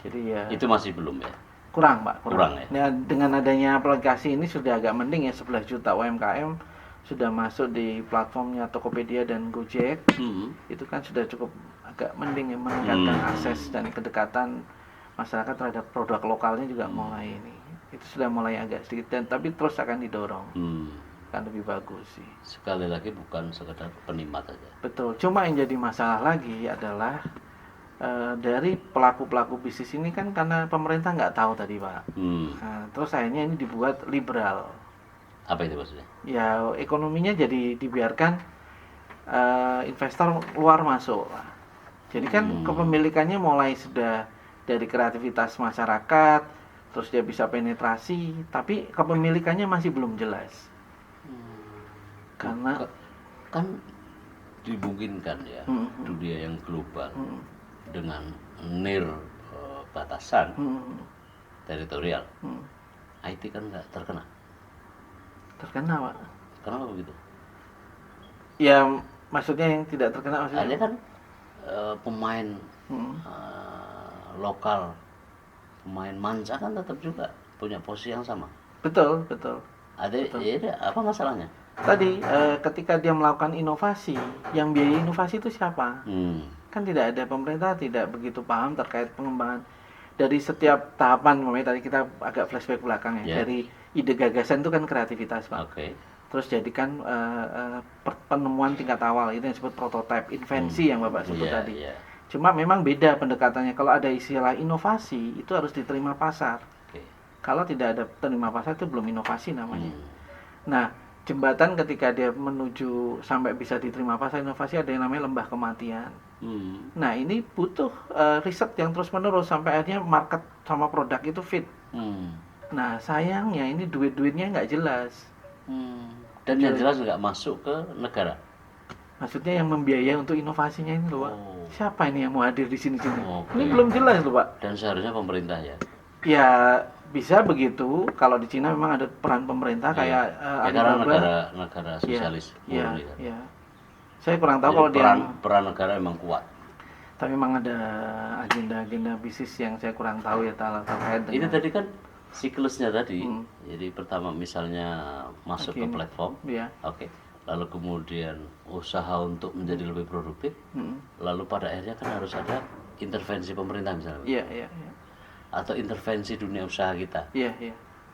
Jadi ya. Itu masih belum ya? Kurang Pak, kurang. Ya? Nah, dengan adanya aplikasi ini sudah agak mending ya, 11 juta UMKM sudah masuk di platformnya Tokopedia dan Gojek. Itu kan sudah cukup agak mending ya, meningkatkan akses dan kedekatan masyarakat terhadap produk lokalnya juga mulai ini. Itu sudah mulai agak sedikit tapi terus akan didorong. Kan lebih bagus sih. Sekali lagi bukan sekedar penikmat aja. Betul. Cuma yang jadi masalah lagi adalah dari pelaku-pelaku bisnis ini kan karena pemerintah nggak tahu tadi Pak. Nah, terus akhirnya ini dibuat liberal. Apa itu maksudnya? Ya ekonominya jadi dibiarkan investor luar masuk. Jadi kan kepemilikannya mulai sudah dari kreativitas masyarakat, terus dia bisa penetrasi, tapi kepemilikannya masih belum jelas. Karena kan dimungkinkan ya dunia yang global dengan batasan teritorial, IT kan nggak terkena. Terkena Pak. Kenapa begitu? Ya maksudnya yang tidak terkena maksudnya? Ada kan pemain lokal, pemain manca kan tetap juga punya posisi yang sama. Betul. Ada apa masalahnya? Tadi ketika dia melakukan inovasi, yang biaya inovasi itu siapa? Kan tidak ada, pemerintah tidak begitu paham terkait pengembangan dari setiap tahapan. Tadi kita agak flashback belakang ya. Dari ide gagasan itu kan kreativitas Pak. Terus jadikan penemuan tingkat awal, itu yang disebut prototipe, invensi yang Bapak sebut tadi. Cuma memang beda pendekatannya. Kalau ada istilah inovasi itu harus diterima pasar. Kalau tidak ada terima pasar itu belum inovasi namanya. Nah, jembatan ketika dia menuju sampai bisa diterima pasar inovasi ada yang namanya lembah kematian. Nah, ini butuh riset yang terus-menerus sampai akhirnya market sama produk itu fit. Nah, sayangnya ini duit-duitnya nggak jelas. Dan yang jelas nggak masuk ke negara. Maksudnya yang membiayai untuk inovasinya ini loh Pak. Siapa ini yang mau hadir di sini-sini? Ini belum jelas loh Pak. Dan seharusnya pemerintah ya? Ya bisa begitu. Kalau di Cina memang ada peran pemerintah kayak karena negara sosialis. Iya. Saya kurang tahu. Jadi kalau peran negara memang kuat. Tapi memang ada agenda-agenda bisnis yang saya kurang tahu ya terkait dengan. Itu tadi kan siklusnya tadi. Jadi pertama misalnya masuk ke platform. Lalu kemudian usaha untuk menjadi lebih produktif, lalu pada akhirnya kan harus ada intervensi pemerintah misalnya, atau intervensi dunia usaha kita,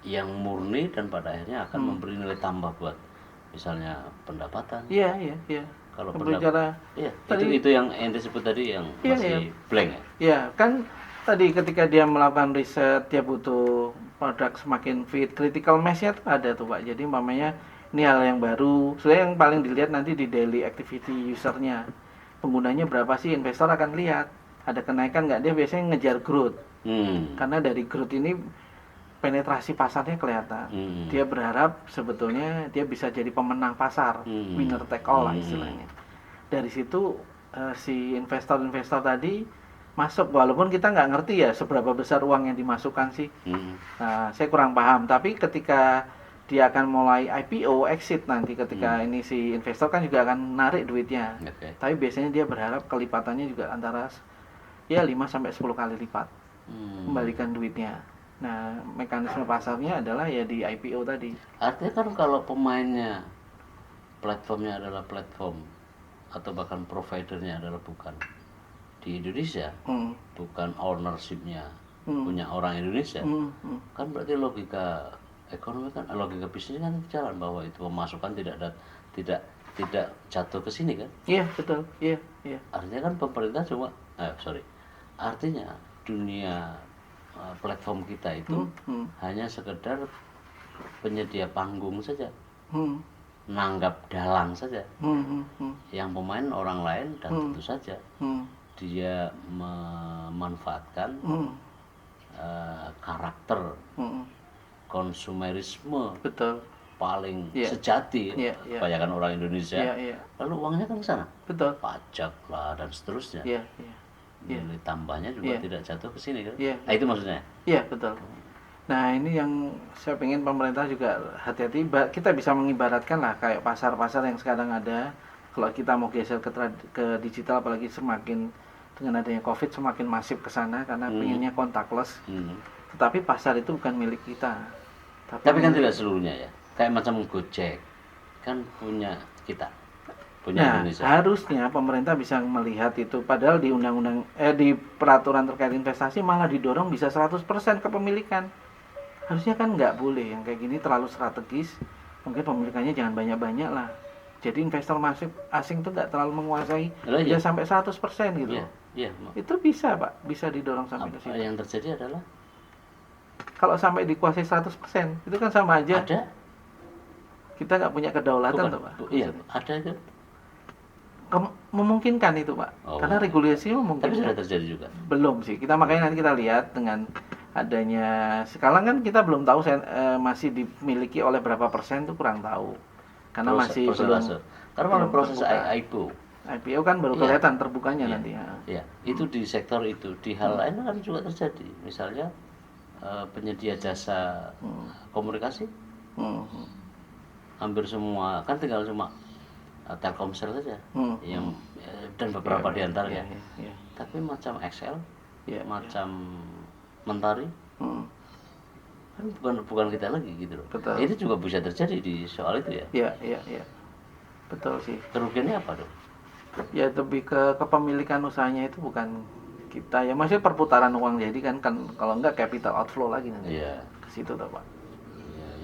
yang murni dan pada akhirnya akan memberi nilai tambah buat misalnya pendapatan. Kalau berbicara, itu yang ente sebut tadi yang masih blank ya. Kan tadi ketika dia melakukan riset dia butuh produk semakin fit, critical mass-nya tuh ada tuh Pak. Jadi umpamanya ini hal yang baru. Sebenarnya yang paling dilihat nanti di daily activity usernya. Penggunanya berapa sih, investor akan lihat. Ada kenaikan nggak, dia biasanya ngejar growth. Karena dari growth ini penetrasi pasarnya kelihatan. Dia berharap sebetulnya dia bisa jadi pemenang pasar, winner take all lah istilahnya. Dari situ si investor-investor tadi masuk, walaupun kita nggak ngerti ya seberapa besar uang yang dimasukkan sih. Nah, saya kurang paham. Tapi ketika dia akan mulai IPO, exit nanti ketika ini si investor kan juga akan narik duitnya. Tapi biasanya dia berharap kelipatannya juga antara ya 5 sampai 10 kali lipat kembalikan duitnya. Nah, mekanisme pasarnya adalah ya di IPO tadi. Artinya kan kalau pemainnya, platformnya adalah platform atau bahkan providernya adalah bukan di Indonesia, bukan ownershipnya punya orang Indonesia, kan berarti logika ekonomi kan, logika bisnis kan jalan bahwa itu pemasukan tidak jatuh ke sini kan? Iya betul, iya. Artinya kan pemerintah cuma, artinya dunia platform kita itu hanya sekedar penyedia panggung saja, nanggap dalang saja, yang pemain orang lain dan tentu saja dia memanfaatkan karakter konsumerisme paling sejati kebanyakan orang Indonesia, lalu uangnya kan ke sana, pajak lah dan seterusnya, nilai tambahnya juga tidak jatuh ke sini kan? Itu maksudnya? Iya betul. Nah ini yang saya pengen pemerintah juga hati-hati. Kita bisa mengibaratkan lah kayak pasar-pasar yang sekarang ada. Kalau kita mau geser ke digital, apalagi semakin dengan adanya COVID semakin masif ke sana karena pengennya contactless. Tetapi pasar itu bukan milik kita. Tapi kan tidak seluruhnya ya. Kayak macam Gojek kan punya kita, punya Indonesia. Harusnya pemerintah bisa melihat itu. Padahal di undang-undang di peraturan terkait investasi malah didorong bisa 100% kepemilikan. Harusnya kan nggak boleh yang kayak gini, terlalu strategis. Mungkin pemilikannya jangan banyak-banyak lah. Jadi investor asing itu nggak terlalu menguasai, bisa sampai 100% gitu. Itu bisa Pak, bisa didorong sampai ke situ. Yang terjadi adalah kalau sampai dikuasai 100%, itu kan sama aja. Ada. Kita nggak punya kedaulatan tuh Pak. Iya, ada itu. Memungkinkan itu Pak. Karena regulasinya memungkinkan. Tapi sudah terjadi juga. Belum sih. Kita makanya nanti kita lihat dengan adanya sekarang kan kita belum tahu masih dimiliki oleh berapa persen tuh kurang tahu. Karena masih belum. Karena proses IPO kan baru kelihatan terbukanya nanti. Iya, itu di sektor itu. Di hal lain kan juga terjadi. Misalnya penyedia jasa komunikasi, hampir semua kan tinggal cuma Telkomsel saja, yang dan beberapa di antaranya. Tapi macam Excel, macam Mentari, kan bukan kita lagi gitu loh. Itu juga bisa terjadi di soal itu ya. Iya. Betul sih. Kerugiannya apa dong? Ya lebih ke kepemilikan usahanya itu bukan kita ya, maksudnya perputaran uang, jadi kan kalau enggak capital outflow lagi nanti ke situ tuh Pak.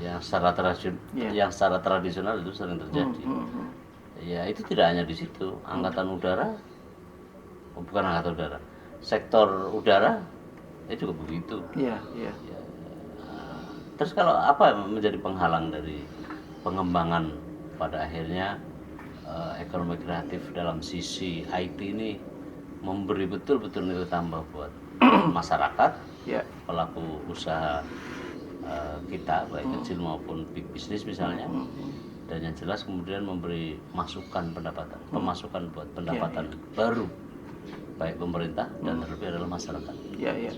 Yang secara tradisional itu sering terjadi. Ya itu tidak hanya di situ, angkatan udara, bukan angkatan udara, sektor udara itu juga begitu. Iya. Terus kalau apa yang menjadi penghalang dari pengembangan pada akhirnya ekonomi kreatif dalam sisi IT ini memberi betul-betul nilai tambah buat masyarakat, pelaku usaha kita baik kecil maupun big business misalnya, dan yang jelas kemudian memberi pemasukan buat pendapatan baru baik pemerintah dan terlebih adalah masyarakat. Iya.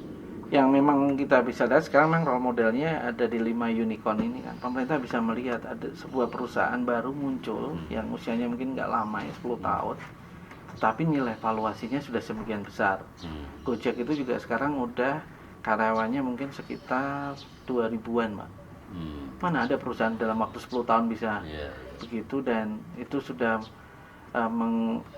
Yang memang kita bisa lihat sekarang memang role modelnya ada di 5 unicorn ini kan. Pemerintah bisa melihat ada sebuah perusahaan baru muncul yang usianya mungkin nggak lama ya, 10 tahun. Tapi nilai valuasinya sudah sebagian besar. Gojek itu juga sekarang udah karyawannya mungkin sekitar 2000-an Pak. Mana ada perusahaan dalam waktu 10 tahun bisa begitu, dan itu sudah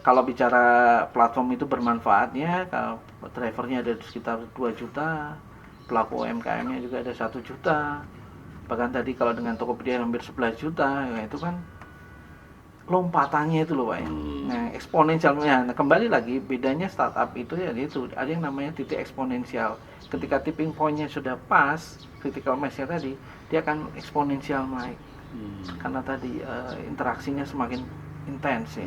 kalau bicara platform itu bermanfaatnya, kalau drivernya ada sekitar 2 juta, pelaku UMKM-nya juga ada 1 juta, bahkan tadi kalau dengan Tokopedia hampir 11 juta, ya itu kan lompatannya itu loh Pak ya. Nah, eksponensialnya. Nah, kembali lagi bedanya startup itu ya itu ada yang namanya titik eksponensial. Ketika tipping point-nya sudah pas, critical mass-nya tadi, dia akan eksponensial naik. Karena tadi interaksinya semakin intens ya.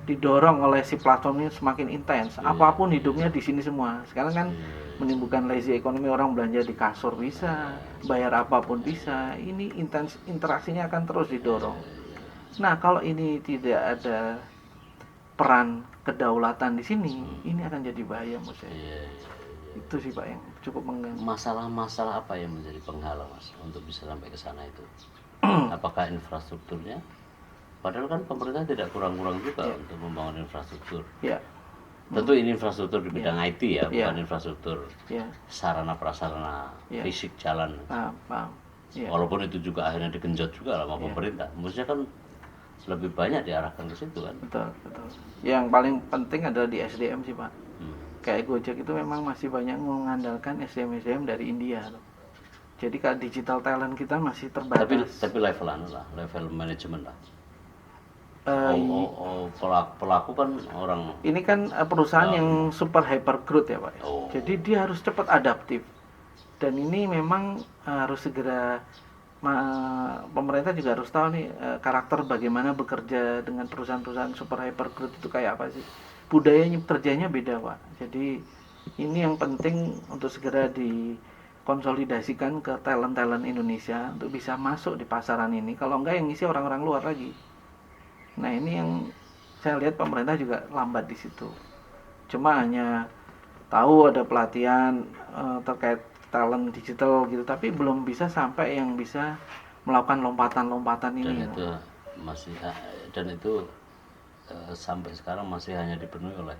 Didorong oleh si platformnya semakin intens. Apapun hidupnya di sini semua. Sekarang kan menimbulkan lazy economy, orang belanja di kasur bisa, bayar apapun bisa. Ini interaksinya akan terus didorong. Nah, kalau ini tidak ada peran kedaulatan di sini, ini akan jadi bahaya menurut saya. Itu sih Pak yang cukup mengganggu. Masalah-masalah apa yang menjadi penghalang Mas untuk bisa sampai ke sana itu? Apakah infrastrukturnya? Padahal kan pemerintah tidak kurang-kurang juga untuk membangun infrastruktur. Tentu ini infrastruktur di bidang IT ya, bukan infrastruktur sarana prasarana fisik jalan. Walaupun itu juga akhirnya digenjot juga sama pemerintah. Maksudnya kan lebih banyak diarahkan ke situ kan. Betul. Yang paling penting adalah di SDM sih Pak. Kayak Gojek itu memang masih banyak mengandalkan SDM dari India loh. Jadi kalau digital talent kita masih terbatas. Tapi level manajemen lah. Pelaku kan orang. Ini kan perusahaan yang super hyper growth ya Pak. Jadi dia harus cepat adaptif. Dan ini memang harus segera pemerintah juga harus tahu nih karakter bagaimana bekerja dengan perusahaan-perusahaan super hyper growth itu kayak apa sih. Budayanya kerjanya beda Pak. Jadi ini yang penting untuk segera dikonsolidasikan ke talent-talent Indonesia untuk bisa masuk di pasaran ini. Kalau enggak yang ngisi orang-orang luar lagi. Nah ini yang saya lihat pemerintah juga lambat di situ. Cuma hanya tahu ada pelatihan terkait talent digital gitu, tapi belum bisa sampai yang bisa melakukan lompatan-lompatan ini. Dan itu sampai sekarang masih hanya dipenuhi oleh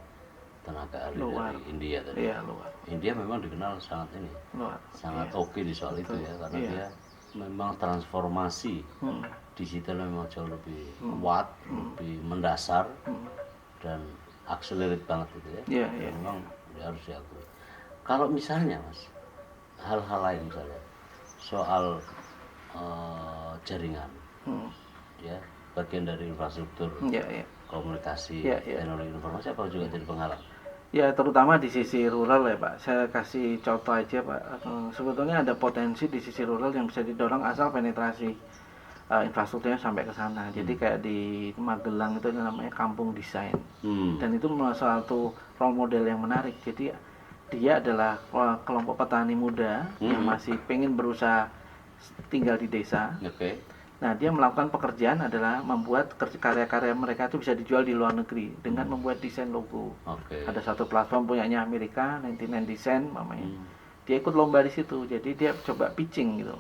tenaga ahli dari India tadi. Luar. India memang dikenal sangat sangat oke di soal itu ya, karena dia memang transformasi digital memang jauh lebih kuat, lebih mendasar dan accelerate banget itu ya. Memang harus diakui. Kalau misalnya Mas, hal-hal lain misalnya soal jaringan, ya bagian dari infrastruktur, komunikasi, teknologi informasi apa juga jadi penghalang? Ya terutama di sisi rural ya Pak. Saya kasih contoh aja Pak. Sebetulnya ada potensi di sisi rural yang bisa didorong asal penetrasi infrastrukturnya sampai ke sana. Jadi kayak di Magelang itu namanya kampung desain. Dan itu salah satu role model yang menarik. Jadi dia adalah kelompok petani muda yang masih pengen berusaha tinggal di desa. Nah, dia melakukan pekerjaan adalah membuat karya-karya mereka itu bisa dijual di luar negeri dengan membuat desain logo. Ada satu platform punyanya Amerika, 99 Design namanya. Dia ikut lomba di situ. Jadi dia coba pitching gitu.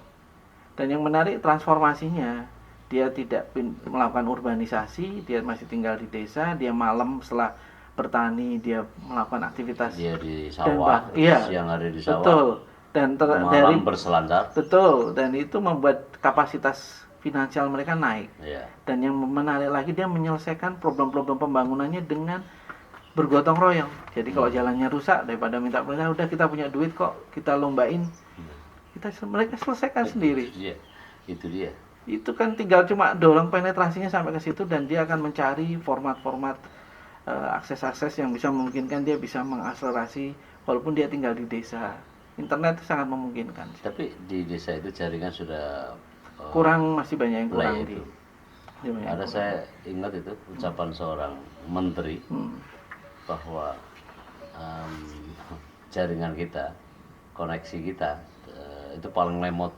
Dan yang menarik transformasinya, dia tidak melakukan urbanisasi, dia masih tinggal di desa, dia malam setelah bertani dia melakukan aktivitas. Dia di sawah, siang hari di sawah. Betul. Dan malam berselancar. Betul. Dan itu membuat kapasitas finansial mereka naik. Dan yang menarik lagi dia menyelesaikan problem-problem pembangunannya dengan bergotong royong. Jadi kalau jalannya rusak daripada minta pemerintah, udah kita punya duit kok, kita lombain. Mereka selesaikan sendiri. Itu dia. Itu kan tinggal cuma dorong penetrasinya sampai ke situ dan dia akan mencari format-format akses-akses yang bisa memungkinkan dia bisa mengakselerasi walaupun dia tinggal di desa. Internet itu sangat memungkinkan. Tapi di desa itu jaringan sudah kurang, masih banyak yang kurang itu. Saya ingat itu ucapan seorang menteri bahwa jaringan kita, koneksi kita itu paling lemot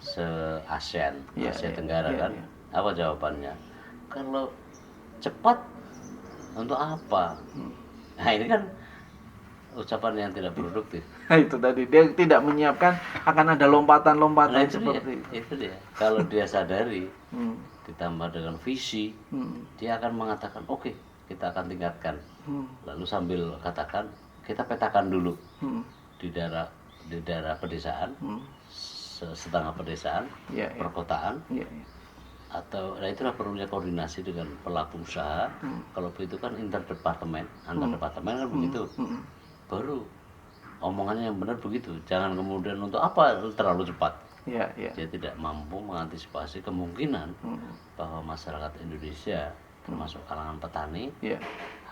se-ASEAN, Asia Tenggara kan. Apa jawabannya? Kalau cepat untuk apa? Nah ini kan ucapan yang tidak produktif. Nah itu tadi, dia tidak menyiapkan akan ada lompatan-lompatan seperti itu. Itu dia. Kalau dia sadari, ditambah dengan visi, dia akan mengatakan, oke, kita akan tingkatkan. Lalu sambil katakan, kita petakan dulu di daerah pedesaan, setengah pedesaan, perkotaan, atau itulah perlunya koordinasi dengan pelaku usaha. Kalau begitu kan interdepartemen, antar departemen kan begitu. Baru omongannya yang benar begitu. Jangan kemudian untuk apa terlalu cepat. Ya, ya. Dia tidak mampu mengantisipasi kemungkinan bahwa masyarakat Indonesia termasuk kalangan petani Ya.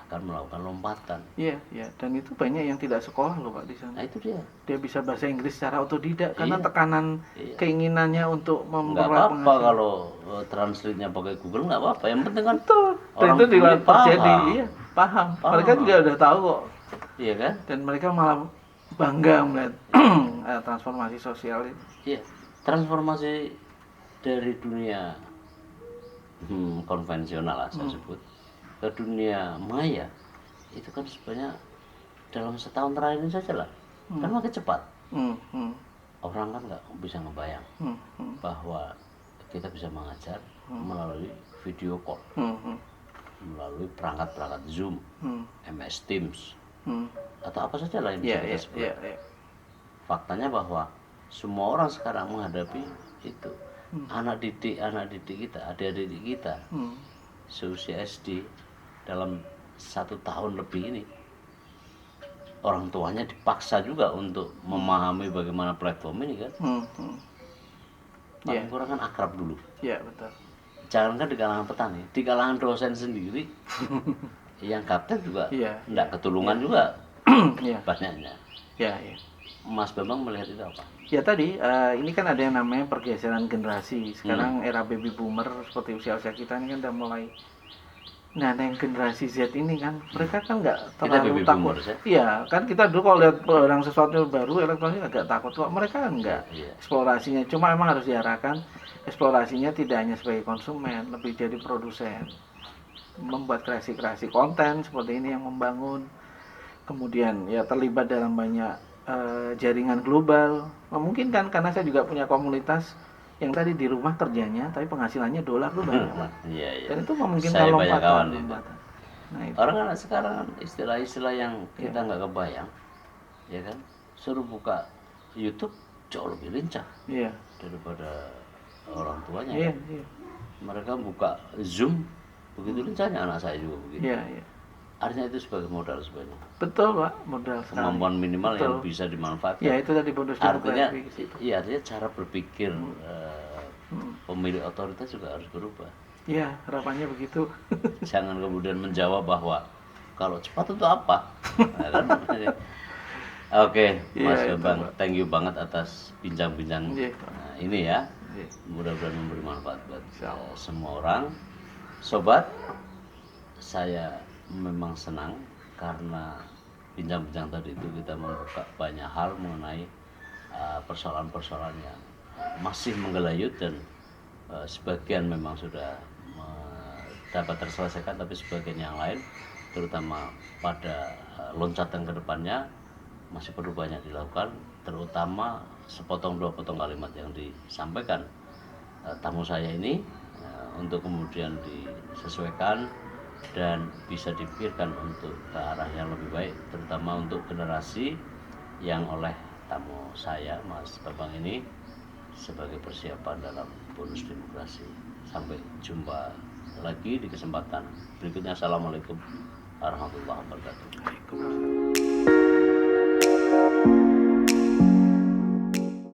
akan melakukan lompatan. Iya, iya. Dan itu banyak yang tidak sekolah loh Pak di sana. Nah itu dia. Dia bisa bahasa Inggris secara otodidak karena Iya. tekanan keinginannya untuk Nggak memperoleh apa-apa penghasilan. kalau translate-nya pakai Google, nggak apa-apa. Yang penting kan Betul. Dan orang itu bule terjadi, paham. iya, paham. Paham. Mereka juga udah tahu kok. Iya kan? Dan mereka malah bangga melihat transformasi sosial itu. Iya. Transformasi dari dunia konvensional lah saya sebut ke dunia maya itu kan sebenarnya dalam setahun terakhir ini saja lah kan makin cepat. Orang kan nggak bisa ngebayang bahwa kita bisa mengajar melalui video call, melalui perangkat-perangkat Zoom, MS Teams, atau apa saja lah yang bisa kita sebut. Faktanya bahwa semua orang sekarang menghadapi itu. Anak didik kita, adik-adik kita seusia SD dalam 1 tahun lebih ini, orang tuanya dipaksa juga untuk memahami bagaimana platform ini kan. Paling kurang kan akrab dulu. Iya, betul. Jangankan di kalangan petani, di kalangan dosen sendiri yang gaptek juga enggak ketulungan juga banyaknya. Ya, ya. Mas Bambang melihat itu apa? Ya tadi, ini kan ada yang namanya pergeseran generasi. Sekarang era baby boomer seperti usia-usia kita ini kan udah mulai. Nah, yang generasi Z ini kan, mereka kan nggak terlalu takut. Iya, kan kita dulu kalau lihat barang sesuatu baru elektronik agak takut. Kok mereka enggak. Eksplorasinya cuma memang harus diarahkan. Eksplorasinya tidak hanya sebagai konsumen, lebih jadi produsen. Membuat kreasi-kreasi konten seperti ini yang membangun. Kemudian ya terlibat dalam banyak jaringan global. Memungkinkan karena saya juga punya komunitas yang tadi di rumah kerjanya tapi penghasilannya dolar tuh banyak Pak. Dan itu memungkinkan lompatan. Nah, orang anak sekarang istilah-istilah yang kita nggak kebayang, ya kan? Suruh buka YouTube jauh lebih lincah daripada orang tuanya. Mereka buka Zoom begitu lincahnya, anak saya juga begitu. Artinya itu sebagai modal sebenarnya. Betul Pak, modal sekali. Kemampuan minimal yang bisa dimanfaatkan. Ya itu tadi bonus artinya, iya artinya cara berpikir pemilik otoritas juga harus berubah. Iya, harapannya begitu. Jangan kemudian menjawab bahwa kalau cepat itu apa? Nah, kan? Oke, Mas Bambang, thank you banget atas bincang-bincang ini ya. Mudah-mudahan memberi manfaat buat semua orang. Sobat, saya memang senang karena bincang-bincang tadi itu kita membuka banyak hal mengenai persoalan-persoalan yang masih menggelayut dan sebagian memang sudah dapat terselesaikan, tapi sebagian yang lain terutama pada loncatan ke depannya masih perlu banyak dilakukan, terutama sepotong dua potong kalimat yang disampaikan tamu saya ini untuk kemudian disesuaikan dan bisa dipikirkan untuk ke arah yang lebih baik, terutama untuk generasi yang oleh tamu saya Mas Bambang ini sebagai persiapan dalam bonus demokrasi. Sampai jumpa lagi di kesempatan berikutnya. Assalamualaikum warahmatullahi wabarakatuh.